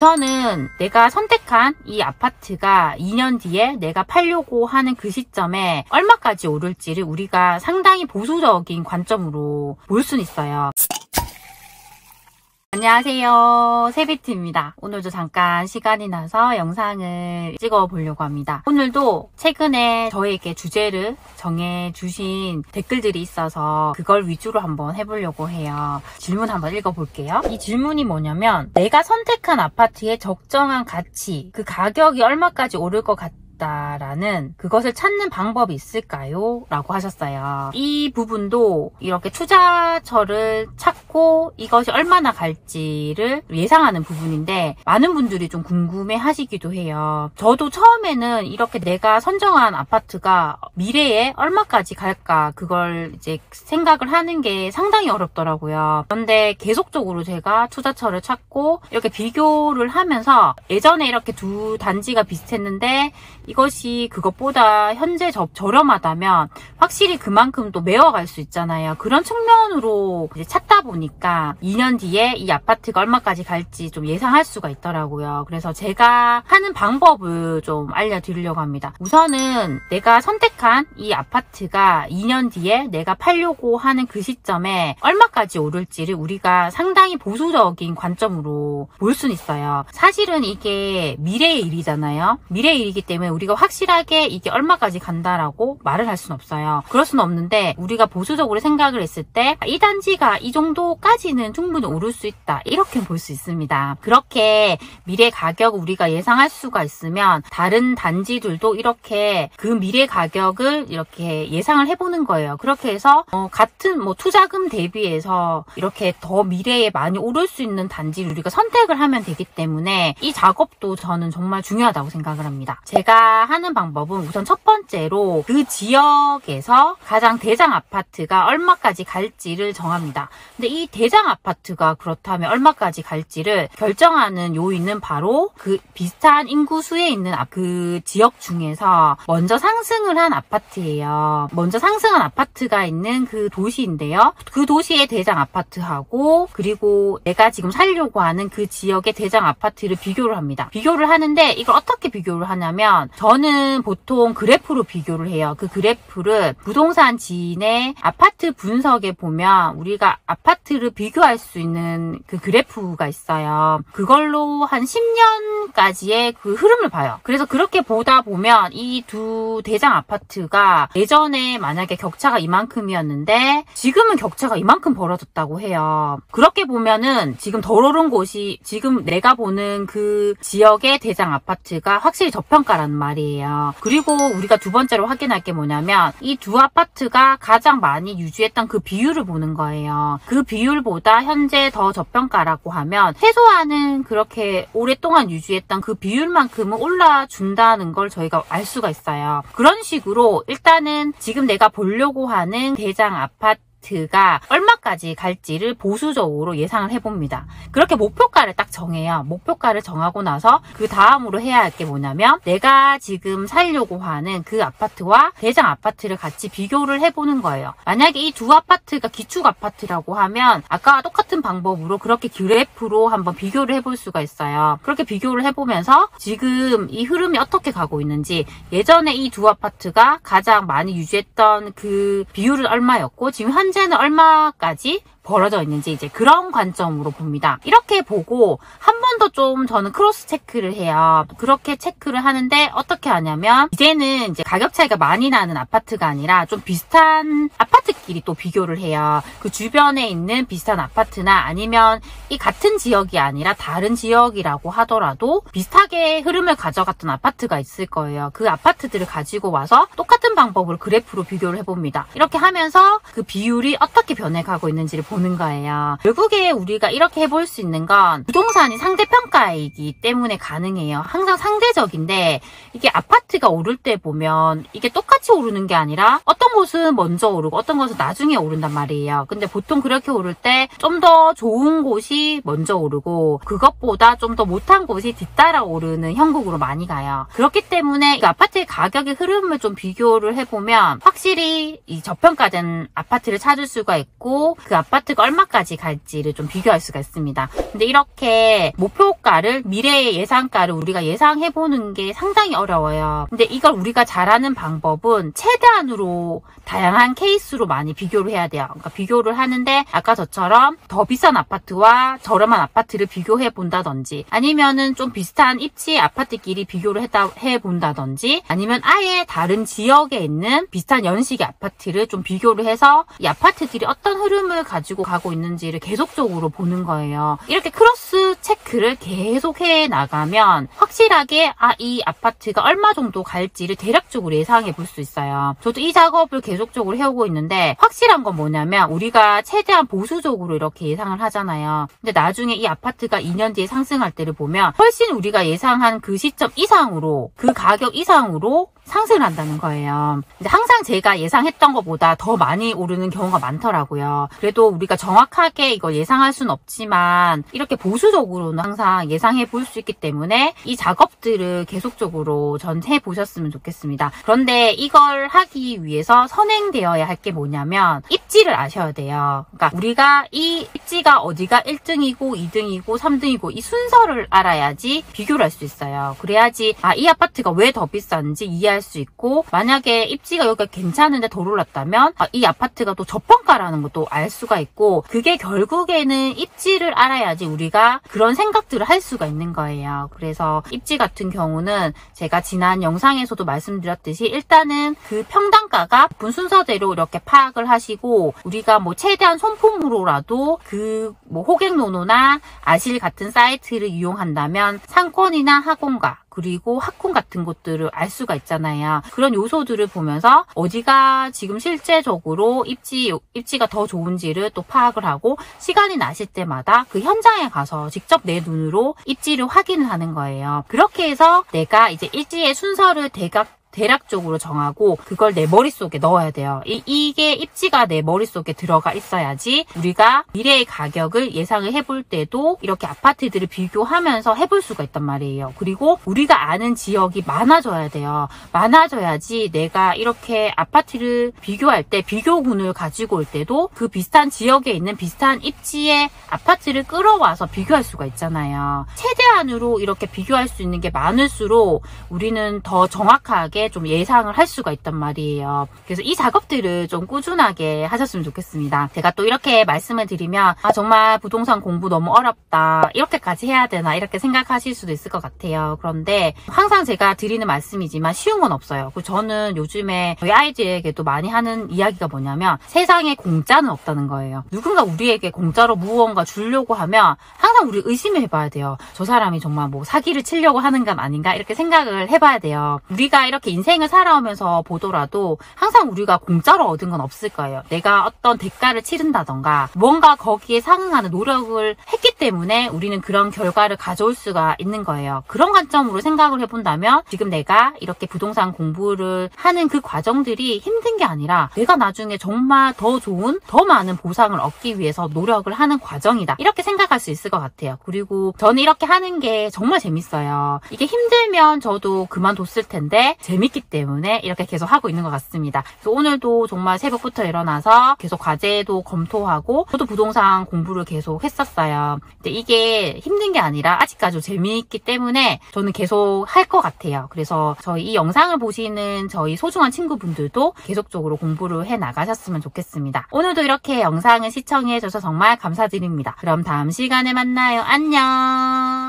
우선은 내가 선택한 이 아파트가 2년 뒤에 내가 팔려고 하는 그 시점에 얼마까지 오를지를 우리가 상당히 보수적인 관점으로 볼 수는 있어요. 안녕하세요, 세비트입니다. 오늘도 잠깐 시간이 나서 영상을 찍어보려고 합니다. 오늘도 최근에 저에게 주제를 정해주신 댓글들이 있어서 그걸 위주로 한번 해보려고 해요. 질문 한번 읽어볼게요. 이 질문이 뭐냐면, 내가 선택한 아파트의 적정한 가치, 그 가격이 얼마까지 오를 것 라는 그것을 찾는 방법이 있을까요? 라고 하셨어요. 이 부분도 이렇게 투자처를 찾고 이것이 얼마나 갈지를 예상하는 부분인데, 많은 분들이 좀 궁금해 하시기도 해요. 저도 처음에는 이렇게 내가 선정한 아파트가 미래에 얼마까지 갈까, 그걸 이제 생각을 하는 게 상당히 어렵더라고요. 그런데 계속적으로 제가 투자처를 찾고 이렇게 비교를 하면서, 예전에 이렇게 두 단지가 비슷했는데 이것이 그것보다 현재 저렴하다면 확실히 그만큼 또 매워갈 수 있잖아요. 그런 측면으로 이제 찾다 보니까 2년 뒤에 이 아파트가 얼마까지 갈지 좀 예상할 수가 있더라고요. 그래서 제가 하는 방법을 좀 알려드리려고 합니다. 우선은 내가 선택한 이 아파트가 2년 뒤에 내가 팔려고 하는 그 시점에 얼마까지 오를지를 우리가 상당히 보수적인 관점으로 볼 수는 있어요. 사실은 이게 미래의 일이잖아요. 미래의 일이기 때문에 우리가 확실하게 이게 얼마까지 간다라고 말을 할 수는 없어요. 그럴 수는 없는데, 우리가 보수적으로 생각을 했을 때 이 단지가 이 정도까지는 충분히 오를 수 있다, 이렇게 볼 수 있습니다. 그렇게 미래 가격을 우리가 예상할 수가 있으면 다른 단지들도 이렇게 그 미래 가격을 이렇게 예상을 해보는 거예요. 그렇게 해서 같은 투자금 대비해서 이렇게 더 미래에 많이 오를 수 있는 단지를 우리가 선택을 하면 되기 때문에 이 작업도 저는 정말 중요하다고 생각을 합니다. 제가 하는 방법은 우선 첫 번째로 그 지역에서 가장 대장 아파트가 얼마까지 갈지를 정합니다. 근데 이 대장 아파트가 그렇다면 얼마까지 갈지를 결정하는 요인은 바로 그 비슷한 인구수에 있는 그 지역 중에서 먼저 상승을 한 아파트예요. 먼저 상승한 아파트가 있는 그 도시인데요. 그 도시의 대장 아파트하고 그리고 내가 지금 살려고 하는 그 지역의 대장 아파트를 비교를 합니다. 비교를 하는데 이걸 어떻게 비교를 하냐면, 저는 보통 그래프로 비교를 해요. 그 그래프를 부동산 지인의 아파트 분석에 보면 우리가 아파트를 비교할 수 있는 그 그래프가 있어요. 그걸로 한 10년까지의 그 흐름을 봐요. 그래서 그렇게 보다 보면 이 두 대장 아파트가 예전에 만약에 격차가 이만큼이었는데 지금은 격차가 이만큼 벌어졌다고 해요. 그렇게 보면은 지금 덜 오른 곳이, 지금 내가 보는 그 지역의 대장 아파트가 확실히 저평가라는 말이에요. 그리고 우리가 두 번째로 확인할 게 뭐냐면, 이 두 아파트가 가장 많이 유지했던 그 비율을 보는 거예요. 그 비율보다 현재 더 저평가라고 하면 최소한은 그렇게 오랫동안 유지했던 그 비율만큼은 올라준다는 걸 저희가 알 수가 있어요. 그런 식으로 일단은 지금 내가 보려고 하는 대장 아파트가 얼마까지 갈지를 보수적으로 예상을 해봅니다. 그렇게 목표가를 딱 정해요. 목표가를 정하고 나서 그 다음으로 해야 할 게 뭐냐면, 내가 지금 살려고 하는 그 아파트와 대장 아파트를 같이 비교를 해보는 거예요. 만약에 이 두 아파트가 기축 아파트라고 하면 아까와 똑같은 방법으로 그렇게 그래프로 한번 비교를 해볼 수가 있어요. 그렇게 비교를 해보면서 지금 이 흐름이 어떻게 가고 있는지, 예전에 이 두 아파트가 가장 많이 유지했던 그 비율은 얼마였고 지금 현재는 얼마까지 벌어져 있는지, 이제 그런 관점으로 봅니다. 이렇게 보고 한 번 더 좀 저는 크로스 체크를 해요. 그렇게 체크를 하는데 어떻게 하냐면, 이제는 이제 가격 차이가 많이 나는 아파트가 아니라 좀 비슷한 아파트끼리 또 비교를 해요. 그 주변에 있는 비슷한 아파트나 아니면 이 같은 지역이 아니라 다른 지역이라고 하더라도 비슷하게 흐름을 가져갔던 아파트가 있을 거예요. 그 아파트들을 가지고 와서 똑같은 방법으로 그래프로 비교를 해봅니다. 이렇게 하면서 그 비율이 어떻게 변해가고 있는지를 보는 거예요. 결국에 우리가 이렇게 해볼 수 있는 건 부동산이 상대평가이기 때문에 가능해요. 항상 상대적인데, 이게 아파트가 오를 때 보면 이게 똑같이 오르는 게 아니라 어떤 곳은 먼저 오르고 어떤 곳은 나중에 오른단 말이에요. 근데 보통 그렇게 오를 때 좀 더 좋은 곳이 먼저 오르고 그것보다 좀 더 못한 곳이 뒤따라 오르는 형국으로 많이 가요. 그렇기 때문에 그 아파트의 가격의 흐름을 좀 비교를 해보면 확실히 이 저평가된 아파트를 찾을 수가 있고, 그 아파트 아파트가 얼마까지 갈지를 좀 비교할 수가 있습니다. 근데 이렇게 목표가를, 미래의 예상가를 우리가 예상해보는 게 상당히 어려워요. 근데 이걸 우리가 잘하는 방법은 최대한으로 다양한 케이스로 많이 비교를 해야 돼요. 그러니까 비교를 하는데 아까 저처럼 더 비싼 아파트와 저렴한 아파트를 비교해 본다든지, 아니면은 좀 비슷한 입지의 아파트끼리 비교를 해본다든지, 아니면 아예 다른 지역에 있는 비슷한 연식의 아파트를 좀 비교를 해서 이 아파트들이 어떤 흐름을 가지고 가고 있는지를 계속적으로 보는 거예요. 이렇게 크로스 체크를 계속 해 나가면 확실하게 이 아파트가 얼마 정도 갈지를 대략적으로 예상해 볼 수 있어요. 저도 이 작업을 계속적으로 해오고 있는데 확실한 건 뭐냐면 우리가 최대한 보수적으로 이렇게 예상을 하잖아요. 근데 나중에 이 아파트가 2년 뒤에 상승할 때를 보면 훨씬 우리가 예상한 그 시점 이상으로, 그 가격 이상으로 상승을 한다는 거예요. 근데 항상 제가 예상했던 것보다 더 많이 오르는 경우가 많더라고요. 그래도 우리가 정확하게 이걸 예상할 수는 없지만 이렇게 보수적으로는 항상 예상해 볼 수 있기 때문에 이 작업들을 계속적으로 전 해보셨으면 좋겠습니다. 그런데 이걸 하기 위해서 선행되어야 할 게 뭐냐면 입지를 아셔야 돼요. 그러니까 우리가 이 입지가 어디가 1등이고 2등이고 3등이고 이 순서를 알아야지 비교를 할 수 있어요. 그래야지 이 아파트가 왜 더 비싼지 이해할 수 있고, 만약에 입지가 여기가 괜찮은데 덜 올랐다면 이 아파트가 또 저평가라는 것도 알 수가 있고, 그게 결국에는 입지를 알아야지 우리가 그런 생각들을 할 수가 있는 거예요. 그래서 입지 같은 경우는 제가 지난 영상에서도 말씀드렸듯이 일단은 그 평당가가 높은 순서대로 이렇게 파악을 하시고, 우리가 뭐 최대한 손품으로라도 그 뭐 호갱노노나 아실 같은 사이트를 이용한다면 상권이나 학원가 그리고 학군 같은 것들을 알 수가 있잖아요. 그런 요소들을 보면서 어디가 지금 실제적으로 입지가 더 좋은지를 또 파악을 하고, 시간이 나실 때마다 그 현장에 가서 직접 내 눈으로 입지를 확인을 하는 거예요. 그렇게 해서 내가 이제 입지의 순서를 대략적으로 정하고 그걸 내 머릿속에 넣어야 돼요. 이게 입지가 내 머릿속에 들어가 있어야지 우리가 미래의 가격을 예상을 해볼 때도 이렇게 아파트들을 비교하면서 해볼 수가 있단 말이에요. 그리고 우리가 아는 지역이 많아져야 돼요. 많아져야지 내가 이렇게 아파트를 비교할 때 비교군을 가지고 올 때도 그 비슷한 지역에 있는 비슷한 입지의 아파트를 끌어와서 비교할 수가 있잖아요. 최대한으로 이렇게 비교할 수 있는 게 많을수록 우리는 더 정확하게 좀 예상을 할 수가 있단 말이에요. 그래서 이 작업들을 좀 꾸준하게 하셨으면 좋겠습니다. 제가 또 이렇게 말씀을 드리면 정말 부동산 공부 너무 어렵다, 이렇게까지 해야 되나 이렇게 생각하실 수도 있을 것 같아요. 그런데 항상 제가 드리는 말씀이지만 쉬운 건 없어요. 그리고 저는 요즘에 저희 아이들에게도 많이 하는 이야기가 뭐냐면 세상에 공짜는 없다는 거예요. 누군가 우리에게 공짜로 무언가 주려고 하면 항상 우리 의심을 해봐야 돼요. 저 사람이 정말 뭐 사기를 치려고 하는 건 아닌가, 이렇게 생각을 해봐야 돼요. 우리가 이렇게 인생을 살아오면서 보더라도 항상 우리가 공짜로 얻은 건 없을 거예요. 내가 어떤 대가를 치른다던가 뭔가 거기에 상응하는 노력을 했기 때문에 우리는 그런 결과를 가져올 수가 있는 거예요. 그런 관점으로 생각을 해본다면 지금 내가 이렇게 부동산 공부를 하는 그 과정들이 힘든 게 아니라 내가 나중에 정말 더 좋은, 더 많은 보상을 얻기 위해서 노력을 하는 과정이다, 이렇게 생각할 수 있을 것 같아요. 그리고 저는 이렇게 하는 게 정말 재밌어요. 이게 힘들면 저도 그만뒀을 텐데 재밌기 때문에 이렇게 계속 하고 있는 것 같습니다. 그래서 오늘도 정말 새벽부터 일어나서 계속 과제도 검토하고 저도 부동산 공부를 계속 했었어요. 근데 이게 힘든 게 아니라 아직까지 재미있기 때문에 저는 계속 할 것 같아요. 그래서 저희 이 영상을 보시는 저희 소중한 친구분들도 계속적으로 공부를 해 나가셨으면 좋겠습니다. 오늘도 이렇게 영상을 시청해 주셔서 정말 감사드립니다. 그럼 다음 시간에 만나요. 안녕.